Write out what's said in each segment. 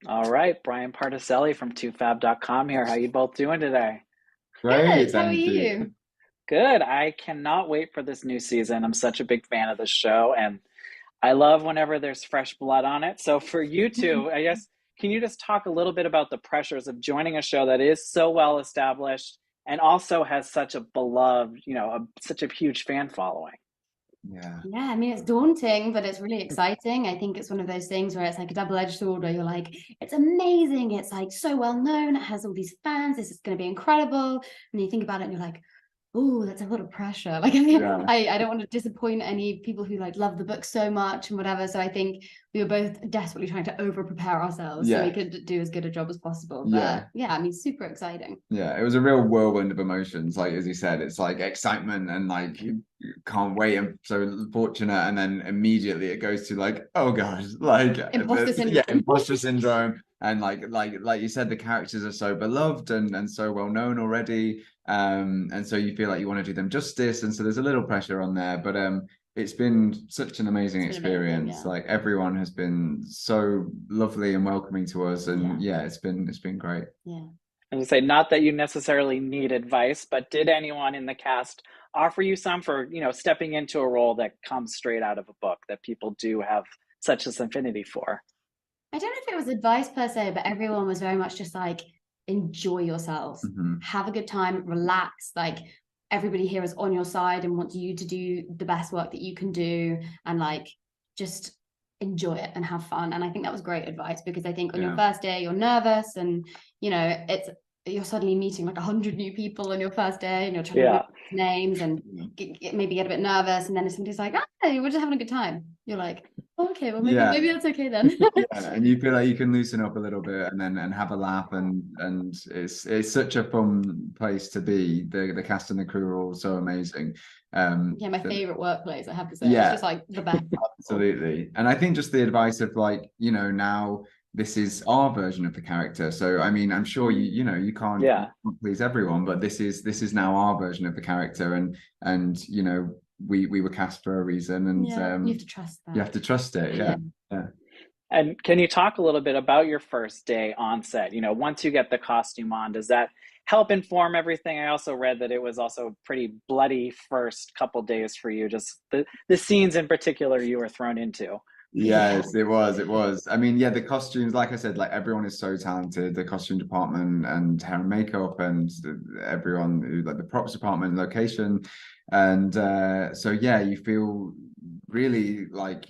All right, Brian Particelli from 2fab.com here. How you both doing today? Great, Good. How are thank you. you? Good. I cannot wait for this new season. I'm such a big fan of the show, and I love whenever there's fresh blood on it. So for you two, I guess, can you just talk a little bit about the pressures of joining a show that is so well established and also has such a beloved, such a huge fan following? Yeah. Yeah, I mean, it's daunting, but it's really exciting. I think it's one of those things where it's like a double-edged sword where you're like, it's amazing. It's like so well known. It has all these fans. This is going to be incredible. And you think about it and you're like, oh, that's a lot of pressure. Like, Yeah. I don't want to disappoint any people who like love the book so much and whatever. So I think we were both desperately trying to over prepare ourselves so we Yeah. could do as good a job as possible. But Yeah. yeah, I mean, super exciting. Yeah. It was a real whirlwind of emotions. Like as you said, it's like excitement and like you can't wait. I'm so fortunate. And then immediately it goes to like, oh God, like Imposter yeah, syndrome. imposter syndrome. And like you said, the characters are so beloved and so well known already. And so you feel like you want to do them justice. And so there's a little pressure on there. But it's been such an amazing It's been amazing. experience. Yeah. Like everyone has been so lovely and welcoming to us. Yeah. And yeah, it's been great. Yeah. And to say, not that you necessarily need advice, but did anyone in the cast offer you some for, stepping into a role that comes straight out of a book that people do have such this affinity for? I don't know if it was advice per se, but everyone was very much just like, enjoy yourselves, Mhm. have a good time, relax. Like everybody here is on your side and wants you to do the best work that you can do and like just enjoy it and have fun. And I think that was great advice because I think on your Yeah. first day you're nervous and it's you're suddenly meeting like 100 new people on your first day and you're trying to remember Yeah. names and maybe get a bit nervous, and then if somebody's like, "Hey, we're just having a good time," you're like, oh, okay, well maybe Yeah. maybe that's okay then. Yeah, and you feel like you can loosen up a little bit and have a laugh and it's such a fun place to be. The cast and the crew are all so amazing. Yeah, my favorite workplace, I have to say. It's Yeah, just like the best. absolutely. And I think just the advice of like, now this is our version of the character. So I mean, I'm sure you can't Yeah. please everyone, but this is now our version of the character and we were cast for a reason and Yeah, you have to trust you that. have to trust it. Yeah. Yeah. And can you talk a little bit about your first day on set? Once you get the costume on, does that help inform everything? I also read that it was also pretty bloody first couple days for you, just the scenes in particular you were thrown into. Yeah. Yes, it was. It was. I mean, yeah, the costumes, like I said, like everyone is so talented. The costume department and hair and makeup and everyone, like the props department, location. And so, yeah, you feel really like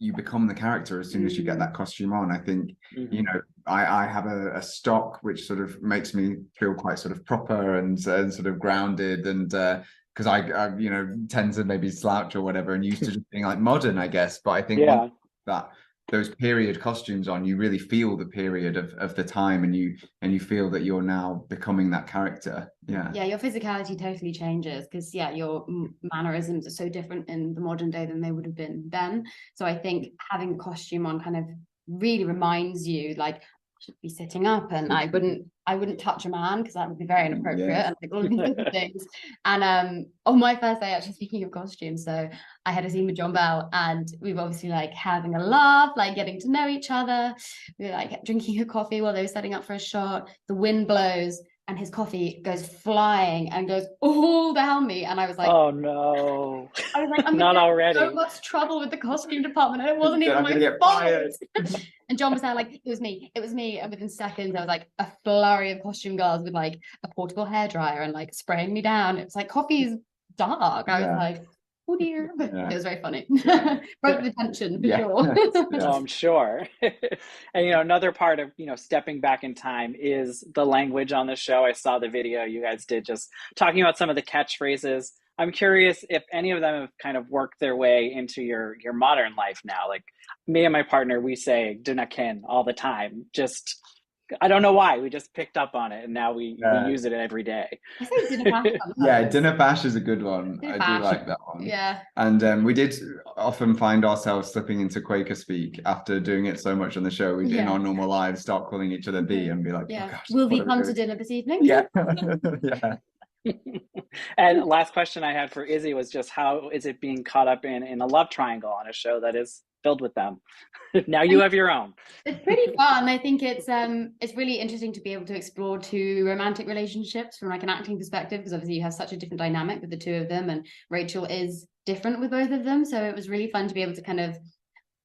you become the character as soon as you get that costume on. I think, Hmm. I have a stock which sort of makes me feel quite sort of proper and sort of grounded and because I tend to maybe slouch or whatever and used to just being like modern, I guess. But I think once Yeah. that those period costumes on, you really feel the period of the time and you feel that you're now becoming that character. Yeah. Yeah, your physicality totally changes because yeah, your mannerisms are so different in the modern day than they would have been then. So I think having a costume on kind of really reminds you like I should be sitting up and I wouldn't touch a man because that would be very inappropriate Yes. and like all of these different things. And on my first day, actually speaking of costumes, so I had a scene with John Bell and we were obviously like having a laugh, like getting to know each other. We were like drinking a coffee while they were setting up for a shot. The wind blows and his coffee goes flying and goes all down me. And Oh no. I was like, I'm gonna Not get in so already. much trouble with the costume department, and it wasn't even I'm my gonna get fault. fired. And John was there like, it was me. And within seconds, there was like a flurry of costume girls with like a portable hairdryer and like spraying me down. It was like coffee's dark. I was Yeah. like, oh dear. But Yeah. it was very funny. Yeah. Broke the tension for Yeah. sure. Oh, Yes. I'm sure. And another part of, stepping back in time is the language on the show. I saw the video you guys did just talking about some of the catchphrases. I'm curious if any of them have kind of worked their way into your modern life now. Like me and my partner, we say "dunaken" all the time. Just I don't know why. We just picked up on it and now we Yeah. use it every day. I say dinner bash Yeah, sometimes. dinner bash is a good one. Dinner I do bash. like that one. Yeah. And we did often find ourselves slipping into Quaker speak after doing it so much on the show. We'd in Yeah. our normal lives start calling each other B and be like, oh Yeah. gosh, Will what we are we come to doing? dinner this evening? Yeah. Yeah. And last question I had for Izzy was just how is it being caught up in a love triangle on a show that is filled with them. Now you have your own. It's pretty fun. I think it's really interesting to be able to explore two romantic relationships from like an acting perspective, because obviously you have such a different dynamic with the two of them, and Rachel is different with both of them. So it was really fun to be able to kind of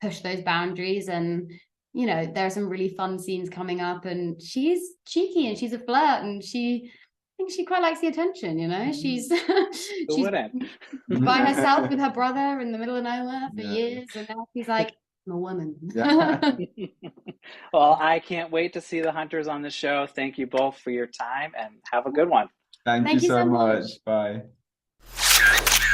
push those boundaries. And you know, there are some really fun scenes coming up, and she's cheeky and she's a flirt, and I think she quite likes the attention, you know. She's Who wouldn't? by herself with her brother in the middle of nowhere for Yeah. years, and now she's like, I'm a woman. Yeah. Well, I can't wait to see the Hunters on the show. Thank you both for your time, and have a good one. Thank you Thank you so so much. much. Bye.